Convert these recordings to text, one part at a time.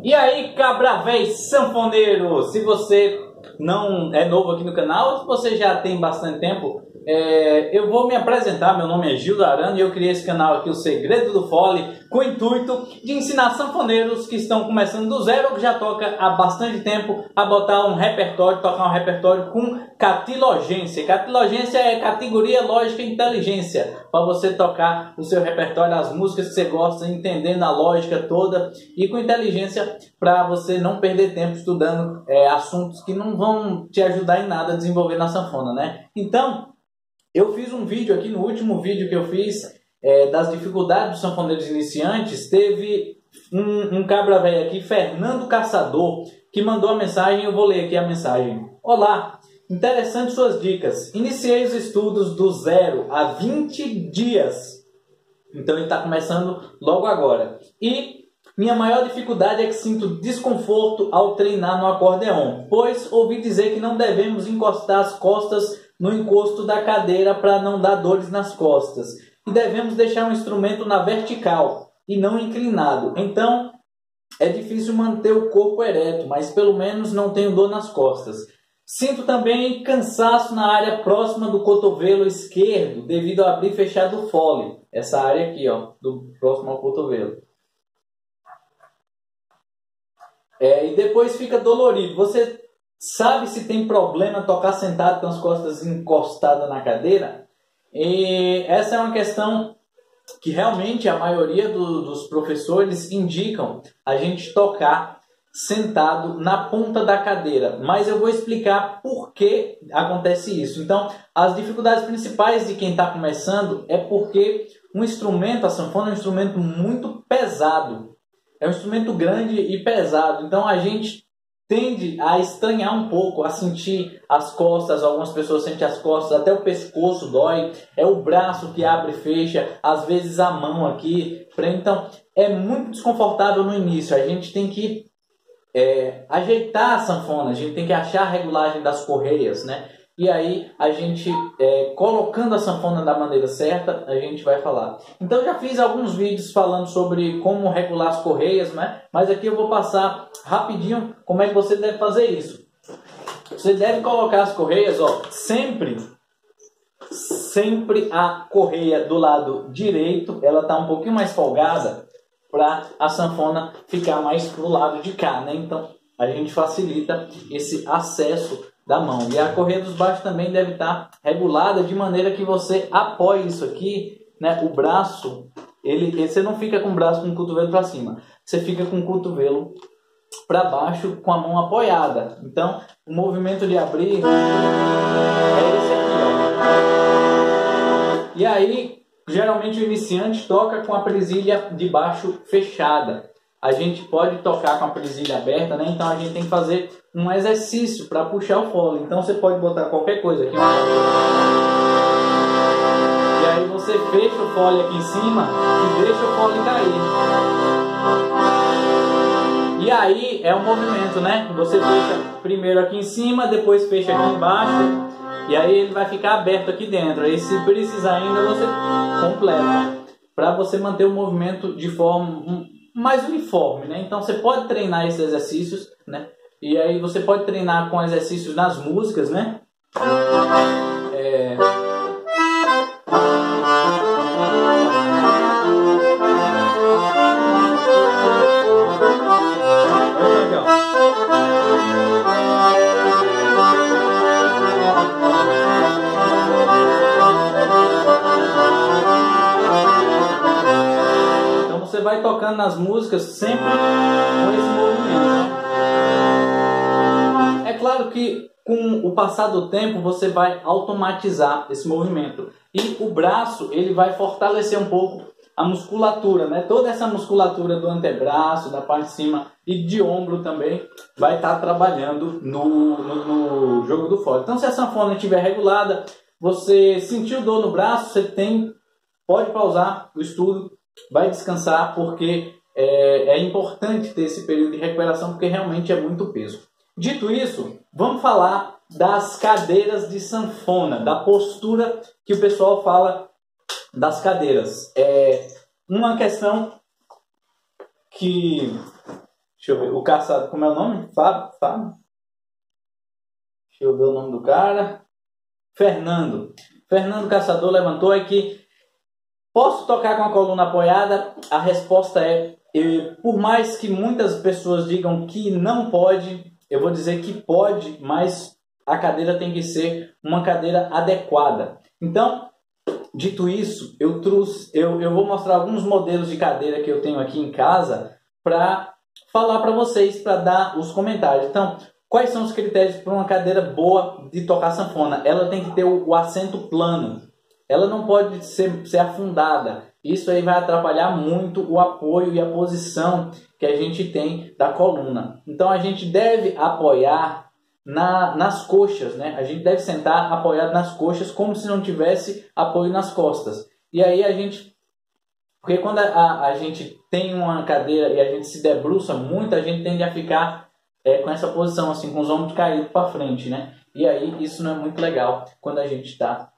E aí, cabra véi sanfoneiro, se você não é novo aqui no canal, ou se você já tem bastante tempo, eu vou me apresentar. Meu nome é Gildo Arana e eu criei esse canal aqui, O Segredo do Fole, com o intuito de ensinar sanfoneiros que estão começando do zero ou que já toca há bastante tempo a botar um repertório, tocar um repertório com catilogência. Catilogência é categoria lógica e inteligência, para você tocar o seu repertório, as músicas que você gosta, entendendo a lógica toda e com inteligência, para você não perder tempo estudando assuntos que não vão te ajudar em nada a desenvolver na sanfona, né? Então, eu fiz um vídeo aqui, no último vídeo que eu fiz das dificuldades dos sanfoneiros iniciantes, teve um cabra velho aqui, Fernando Caçador, que mandou a mensagem. Eu vou ler aqui a mensagem. Olá, interessante suas dicas. Iniciei os estudos do zero há 20 dias. Então ele está começando logo agora. E minha maior dificuldade é que sinto desconforto ao treinar no acordeon, pois ouvi dizer que não devemos encostar as costas no encosto da cadeira para não dar dores nas costas. E devemos deixar o instrumento na vertical e não inclinado. Então, é difícil manter o corpo ereto, mas pelo menos não tenho dor nas costas. Sinto também cansaço na área próxima do cotovelo esquerdo, devido a abrir e fechar do fole. Essa área aqui, ó, do próximo ao cotovelo. E depois fica dolorido. Você sabe se tem problema tocar sentado com as costas encostadas na cadeira? E essa é uma questão que realmente a maioria dos professores indicam a gente tocar sentado na ponta da cadeira. Mas eu vou explicar por que acontece isso. Então, as dificuldades principais de quem está começando é porque um instrumento, a sanfona, é um instrumento muito pesado. É um instrumento grande e pesado. Então, a gente tende a estranhar um pouco, a sentir as costas. Algumas pessoas sentem as costas, até o pescoço dói, é o braço que abre e fecha, às vezes a mão aqui. Então, é muito desconfortável no início. A gente tem que ajeitar a sanfona, a gente tem que achar a regulagem das correias, né? E aí, a gente, colocando a sanfona da maneira certa, a gente vai falar. Então, eu já fiz alguns vídeos falando sobre como regular as correias, né? Mas aqui eu vou passar rapidinho como é que você deve fazer isso. Você deve colocar as correias, ó, sempre a correia do lado direito, ela tá um pouquinho mais folgada para a sanfona ficar mais pro lado de cá, né? Então, a gente facilita esse acesso da mão. E a correia dos baixos também deve estar regulada de maneira que você apoie isso aqui, né? O braço, você não fica com o braço com o cotovelo para cima. Você fica com o cotovelo para baixo com a mão apoiada. Então, o movimento de abrir é esse aqui, ó. E aí, geralmente o iniciante toca com a presilha de baixo fechada. A gente pode tocar com a presilha aberta, né? Então a gente tem que fazer um exercício para puxar o fole. Então você pode botar qualquer coisa aqui. E aí você fecha o fole aqui em cima e deixa o fole cair. E aí é um movimento, né? Você fecha primeiro aqui em cima, depois fecha aqui embaixo. E aí ele vai ficar aberto aqui dentro. Aí se precisar ainda você completa. Para você manter o movimento de forma mais uniforme, né? Então você pode treinar esses exercícios, né? E aí você pode treinar com exercícios nas músicas, né? Você vai tocando nas músicas sempre com esse movimento. É claro que com o passar do tempo você vai automatizar esse movimento. E o braço, ele vai fortalecer um pouco a musculatura, né? Toda essa musculatura do antebraço, da parte de cima e de ombro também vai estar trabalhando no jogo do fole. Então, se a sanfona estiver regulada, você sentiu dor no braço, pode pausar o estudo, vai descansar, porque é importante ter esse período de recuperação, porque realmente é muito peso. Dito isso, vamos falar das cadeiras de sanfona, da postura que o pessoal fala das cadeiras. Uma questão que Deixa eu ver. O caçador, como é o nome? Fábio? Fábio? Deixa eu ver o nome do cara. Fernando. Fernando Caçador levantou aqui. Posso tocar com a coluna apoiada? A resposta é, por mais que muitas pessoas digam que não pode, eu vou dizer que pode, mas a cadeira tem que ser uma cadeira adequada. Então, dito isso, eu vou mostrar alguns modelos de cadeira que eu tenho aqui em casa para falar para vocês, para dar os comentários. Então, quais são os critérios para uma cadeira boa de tocar sanfona? Ela tem que ter o assento plano. Ela não pode ser afundada. Isso aí vai atrapalhar muito o apoio e a posição que a gente tem da coluna. Então a gente deve apoiar nas coxas, né? A gente deve sentar apoiado nas coxas como se não tivesse apoio nas costas. E aí a gente... Porque quando a gente tem uma cadeira e a gente se debruça muito, a gente tende a ficar com essa posição, assim, com os ombros caídos para frente, né? E aí isso não é muito legal quando a gente está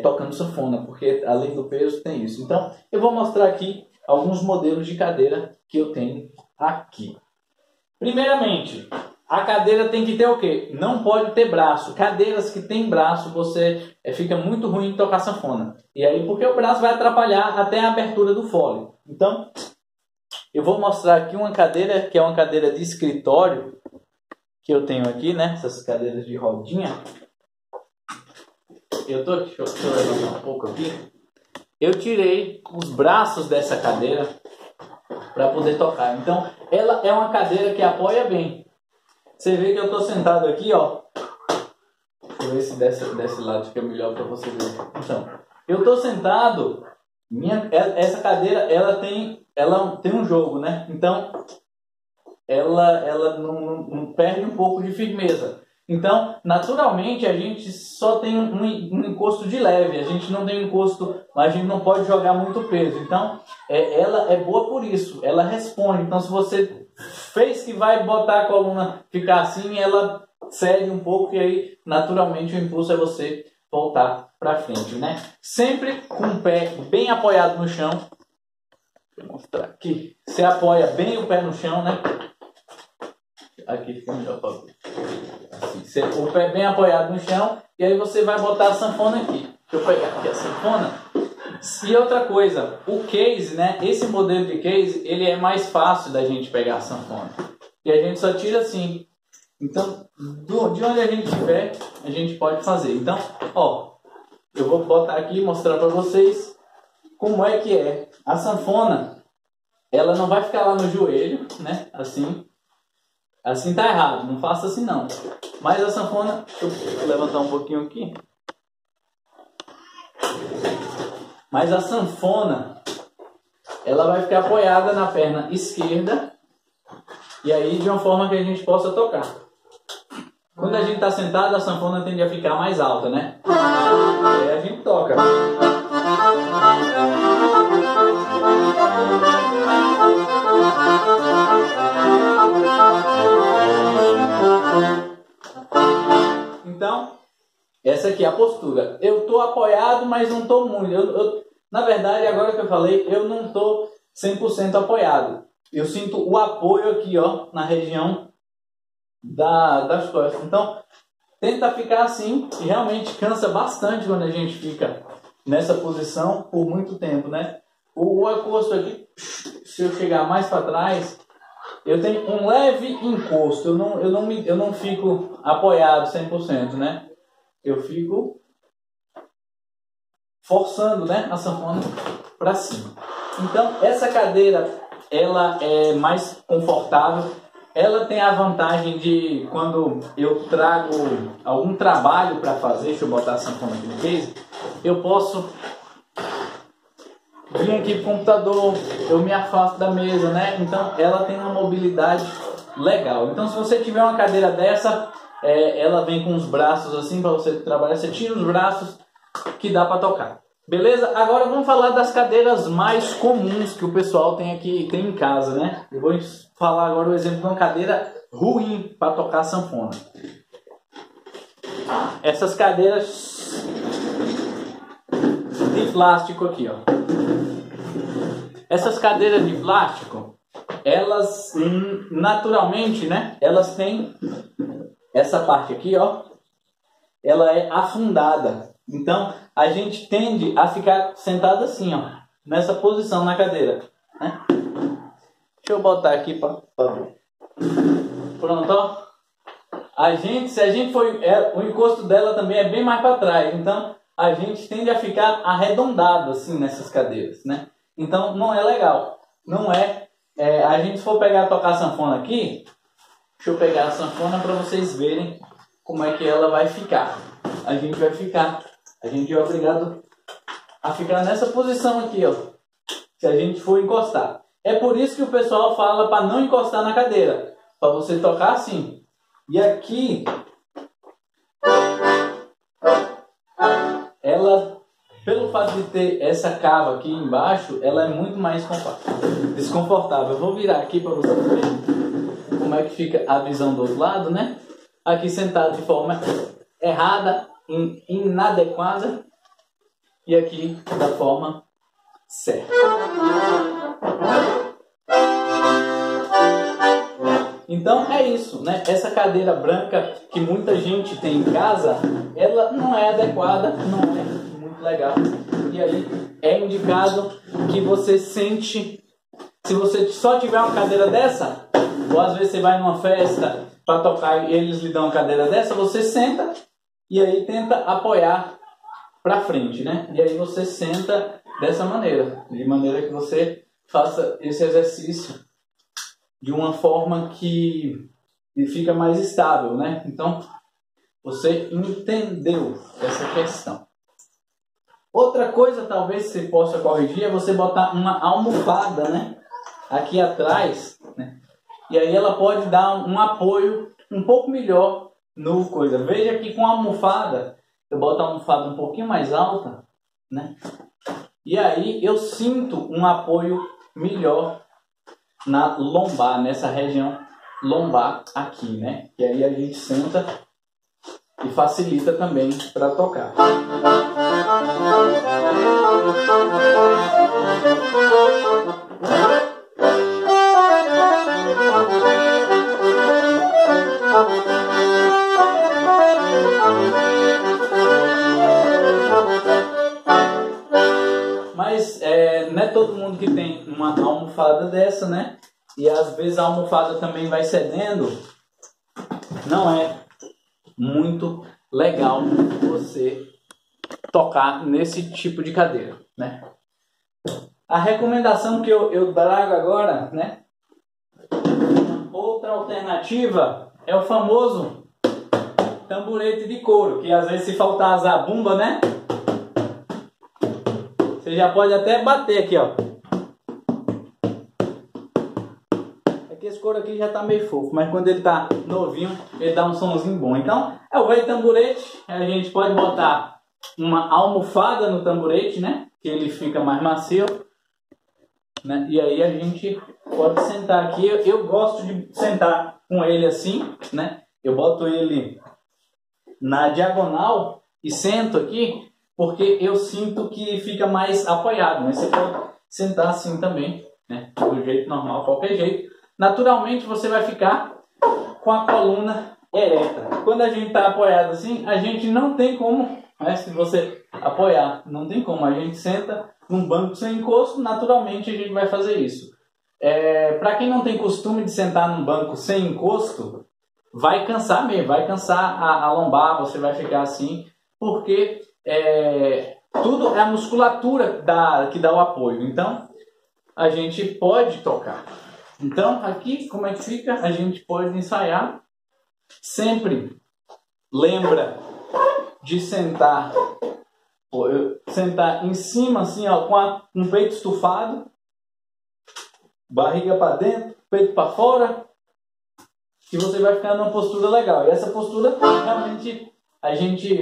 tocando sanfona, porque além do peso tem isso. Então, eu vou mostrar aqui alguns modelos de cadeira que eu tenho aqui. Primeiramente, a cadeira tem que ter o quê? Não pode ter braço. Cadeiras que tem braço, você fica muito ruim de tocar sanfona. E aí, porque o braço vai atrapalhar até a abertura do fole. Então, eu vou mostrar aqui uma cadeira, que é uma cadeira de escritório, que eu tenho aqui, né? Essas cadeiras de rodinha. Deixa eu levantar um pouco aqui. Eu tirei os braços dessa cadeira para poder tocar. Então, ela é uma cadeira que apoia bem. Você vê que eu estou sentado aqui, ó. Deixa eu ver se desse lado fica melhor para você ver. Então, eu estou sentado. Essa cadeira, ela tem um jogo, né? Então, ela não perde um pouco de firmeza. Então, naturalmente, a gente só tem um encosto de leve. A gente não tem um encosto, a gente não pode jogar muito peso. Então, ela é boa por isso. Ela responde. Então, se você fez que vai botar a coluna ficar assim, ela cede um pouco e aí, naturalmente, o impulso é você voltar para frente, né? Sempre com o pé bem apoiado no chão. Vou mostrar aqui. Você apoia bem o pé no chão, né? Aqui fica melhor para ver. Assim, o pé bem apoiado no chão. E aí você vai botar a sanfona aqui. Deixa eu pegar aqui a sanfona. E outra coisa, o case, né? Esse modelo de case, ele é mais fácil da gente pegar a sanfona. E a gente só tira assim. Então, de onde a gente estiver, a gente pode fazer. Então, ó, eu vou botar aqui e mostrar para vocês como é que é. A sanfona, ela não vai ficar lá no joelho, né? Assim. Assim tá errado, não faça assim não. Mas a sanfona, deixa eu levantar um pouquinho aqui. Mas a sanfona, ela vai ficar apoiada na perna esquerda. E aí de uma forma que a gente possa tocar. Quando a gente está sentado, a sanfona tende a ficar mais alta, né? Aí a gente toca. Então, essa aqui é a postura. Eu estou apoiado, mas não estou muito. Na verdade, agora que eu falei, eu não estou 100% apoiado. Eu sinto o apoio aqui, ó, na região das costas. Então, tenta ficar assim, e realmente cansa bastante quando a gente fica nessa posição por muito tempo, né? O encosto aqui, se eu chegar mais para trás, eu tenho um leve encosto. Eu não fico apoiado 100%, né? Eu fico forçando, né, a sanfona para cima. Então, essa cadeira, ela é mais confortável. Ela tem a vantagem de, quando eu trago algum trabalho para fazer, deixa eu botar a sanfona aqui no case, eu posso vir aqui pro computador, eu me afasto da mesa, né? Então, ela tem uma mobilidade legal. Então, se você tiver uma cadeira dessa, ela vem com os braços assim para você trabalhar. Você tira os braços que dá para tocar. Beleza? Agora vamos falar das cadeiras mais comuns que o pessoal tem em casa, né? Eu vou falar agora o exemplo de uma cadeira ruim para tocar sanfona. Essas cadeiras de plástico aqui, ó. Essas cadeiras de plástico, elas naturalmente, né? Elas têm essa parte aqui, ó. Ela é afundada. Então, a gente tende a ficar sentado assim, ó. Nessa posição na cadeira, né? Deixa eu botar aqui para ver. Pronto, ó. Se a gente for... o encosto dela também é bem mais para trás. Então, a gente tende a ficar arredondado assim nessas cadeiras, né? Então, não é legal. Não é... a gente for tocar a sanfona aqui... Deixa eu pegar a sanfona para vocês verem como é que ela vai ficar. A gente é obrigado a ficar nessa posição aqui, ó. Se a gente for encostar. É por isso que o pessoal fala para não encostar na cadeira. Para você tocar assim. E aqui, ela, pelo fato de ter essa cava aqui embaixo, ela é muito mais desconfortável. Eu vou virar aqui para vocês verem como é que fica a visão do outro lado, né? Aqui sentado de forma errada, inadequada. E aqui da forma certa. Então é isso, né? Essa cadeira branca que muita gente tem em casa, ela não é adequada, não é muito legal. E aí é indicado que você sente, se você só tiver uma cadeira dessa, ou às vezes você vai numa festa para tocar e eles lhe dão uma cadeira dessa, você senta e aí tenta apoiar para frente, né? E aí você senta dessa maneira, de maneira que você faça esse exercício de uma forma que fica mais estável, né? Então, você entendeu essa questão. Outra coisa, talvez você possa corrigir, é você botar uma almofada, né? Aqui atrás, né? E aí ela pode dar um apoio um pouco melhor no coisa. Veja que com a almofada, eu boto a almofada um pouquinho mais alta, né? E aí eu sinto um apoio melhor na lombar, nessa região lombar aqui, né? E aí a gente senta e facilita também para tocar. Mas não é todo mundo que tem uma almofada dessa, né? E às vezes a almofada também vai cedendo. Não é muito legal você tocar nesse tipo de cadeira, né? A recomendação que eu trago agora, né? Outra alternativa é o famoso tamborete de couro, que às vezes se faltar a zabumba, né? Você já pode até bater aqui, ó. É que esse couro aqui já tá meio fofo, mas quando ele tá novinho, ele dá um sonzinho bom. Então, é o velho tamborete. A gente pode botar uma almofada no tamborete, né? Que ele fica mais macio, né? E aí a gente pode sentar aqui. Eu gosto de sentar com ele assim, né? Eu boto ele na diagonal e sento aqui, porque eu sinto que fica mais apoiado, né? Você pode sentar assim também, né? Do jeito normal, qualquer jeito. Naturalmente você vai ficar com a coluna ereta. Quando a gente está apoiado assim, a gente não tem como, né? Se você apoiar, não tem como. A gente senta num banco sem encosto, naturalmente a gente vai fazer isso. Para quem não tem costume de sentar num banco sem encosto, vai cansar mesmo, vai cansar a lombar, você vai ficar assim, porque tudo é a musculatura que dá o apoio. Então, a gente pode tocar. Então, aqui, como é que fica? A gente pode ensaiar. Sempre lembra de sentar em cima, assim, ó, com o peito estufado, barriga para dentro, peito para fora, que você vai ficar numa postura legal. E essa postura, realmente, a gente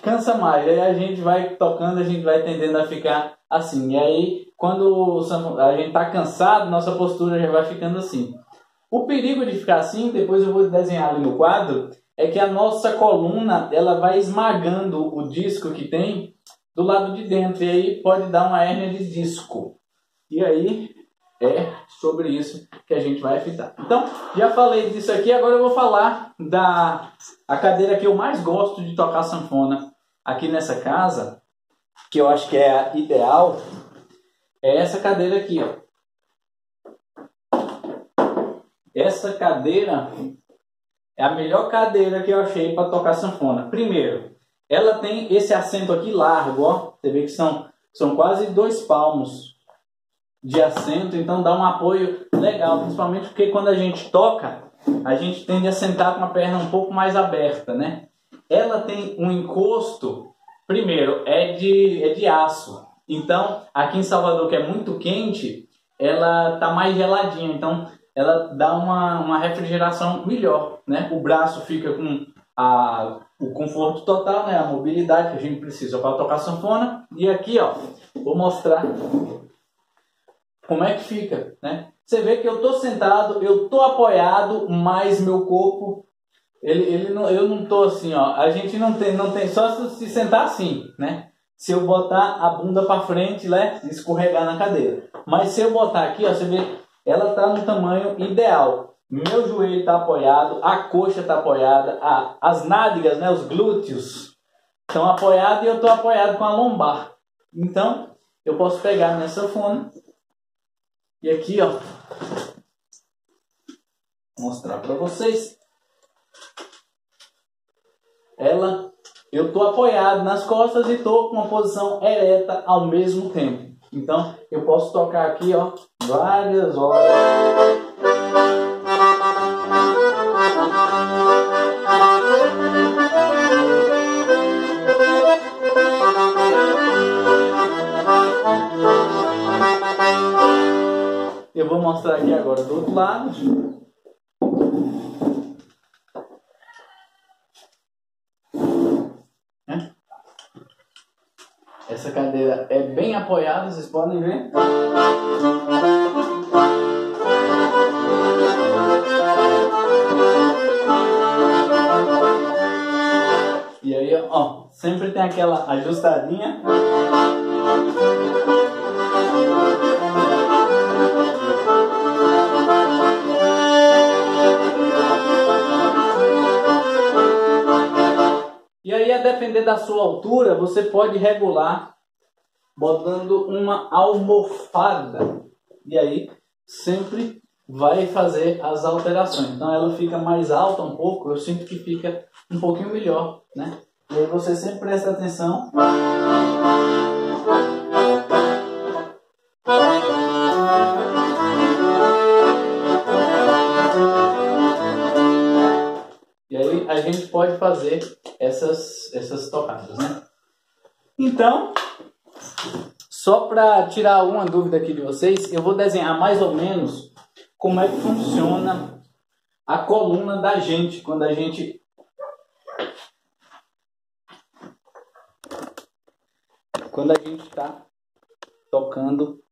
cansa mais. Aí a gente vai tocando, a gente vai tendendo a ficar assim. E aí, quando a gente está cansado, nossa postura já vai ficando assim. O perigo de ficar assim, depois eu vou desenhar ali no quadro, é que a nossa coluna ela vai esmagando o disco que tem do lado de dentro, e aí pode dar uma hérnia de disco. E aí é sobre isso que a gente vai fitar. Então, já falei disso aqui, agora eu vou falar a cadeira que eu mais gosto de tocar sanfona aqui nessa casa, que eu acho que é a ideal, é essa cadeira aqui, ó. Essa cadeira é a melhor cadeira que eu achei para tocar sanfona. Primeiro, ela tem esse assento aqui largo, ó. Você vê que são quase 2 palmos de assento, então dá um apoio legal, principalmente porque quando a gente toca, a gente tende a sentar com a perna um pouco mais aberta, né? Ela tem um encosto, primeiro, é de aço. Então, aqui em Salvador, que é muito quente, ela tá mais geladinha, então ela dá uma refrigeração melhor, né? O braço fica com o conforto total, né? A mobilidade que a gente precisa para tocar sanfona. E aqui, ó, vou mostrar como é que fica, né? Você vê que eu tô sentado, eu tô apoiado, mas meu corpo, eu não tô assim, ó. A gente não tem só se sentar assim, né? Se eu botar a bunda para frente, né, escorregar na cadeira. Mas se eu botar aqui, ó, você vê, ela tá no tamanho ideal. Meu joelho tá apoiado, a coxa tá apoiada, as nádegas, né, os glúteos estão apoiados e eu tô apoiado com a lombar. Então, eu posso pegar minha sanfona e aqui, ó, mostrar para vocês. Eu tô apoiado nas costas e tô com uma posição ereta ao mesmo tempo. Então, eu posso tocar aqui, ó, várias horas. Eu vou mostrar aqui agora do outro lado. Essa cadeira é bem apoiada, vocês podem ver. E aí, ó, sempre tem aquela ajustadinha. E aí, a depender da sua altura, você pode regular botando uma almofada. E aí, sempre vai fazer as alterações. Então, ela fica mais alta um pouco, eu sinto que fica um pouquinho melhor, né? E aí, você sempre presta atenção. E aí, a gente pode fazer essas tocadas, né? Então, só para tirar uma dúvida aqui de vocês, eu vou desenhar mais ou menos como é que funciona a coluna da gente quando a gente está tocando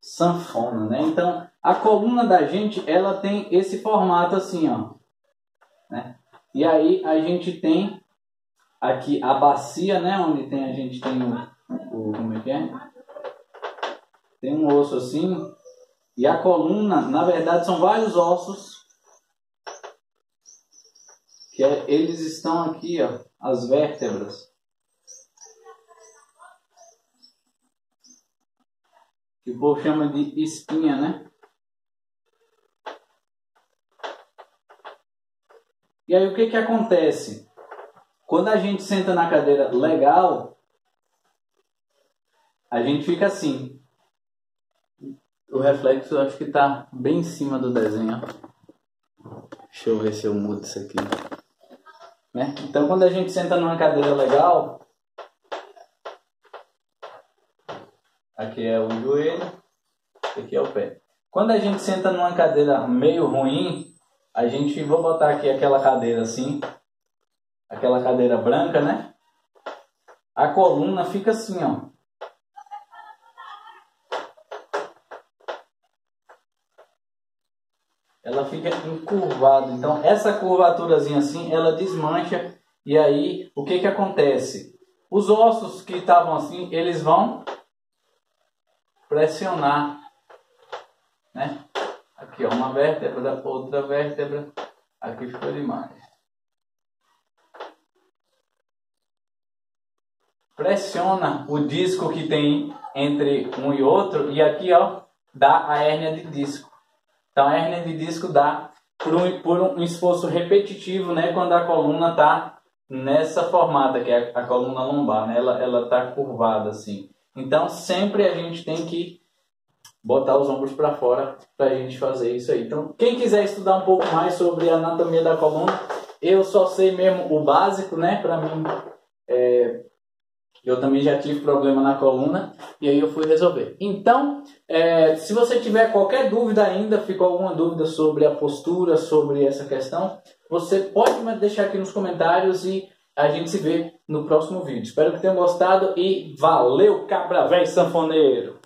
sanfona, né? Então, a coluna da gente, ela tem esse formato assim, ó, né? E aí a gente tem aqui a bacia, né? Onde a gente tem como é que é? Tem um osso assim. E a coluna, na verdade, são vários ossos. Eles estão aqui, ó. As vértebras. Que o povo chama de espinha, né? E aí o que acontece? Quando a gente senta na cadeira legal, a gente fica assim. O reflexo eu acho que está bem em cima do desenho. Deixa eu ver se eu mudo isso aqui. Né? Então quando a gente senta numa cadeira legal, aqui é o joelho, aqui é o pé. Quando a gente senta numa cadeira meio ruim, vou botar aqui aquela cadeira assim, aquela cadeira branca, né? A coluna fica assim, ó. Ela fica encurvada. Então, essa curvaturazinha assim, ela desmancha. E aí, o que acontece? Os ossos que estavam assim, eles vão pressionar, né? Aqui, ó, uma vértebra, outra vértebra. Aqui ficou demais. Pressiona o disco que tem entre um e outro e aqui, ó, dá a hérnia de disco. Então a hérnia de disco dá por um esforço repetitivo, né, quando a coluna está nessa formada, que é a coluna lombar, né, ela está curvada assim. Então sempre a gente tem que botar os ombros para fora para a gente fazer isso aí. Então quem quiser estudar um pouco mais sobre a anatomia da coluna, eu só sei mesmo o básico, né, para mim eu também já tive problema na coluna e aí eu fui resolver. Então, se você tiver qualquer dúvida ainda, ficou alguma dúvida sobre a postura, sobre essa questão, você pode me deixar aqui nos comentários e a gente se vê no próximo vídeo. Espero que tenham gostado e valeu, cabra véi sanfoneiro!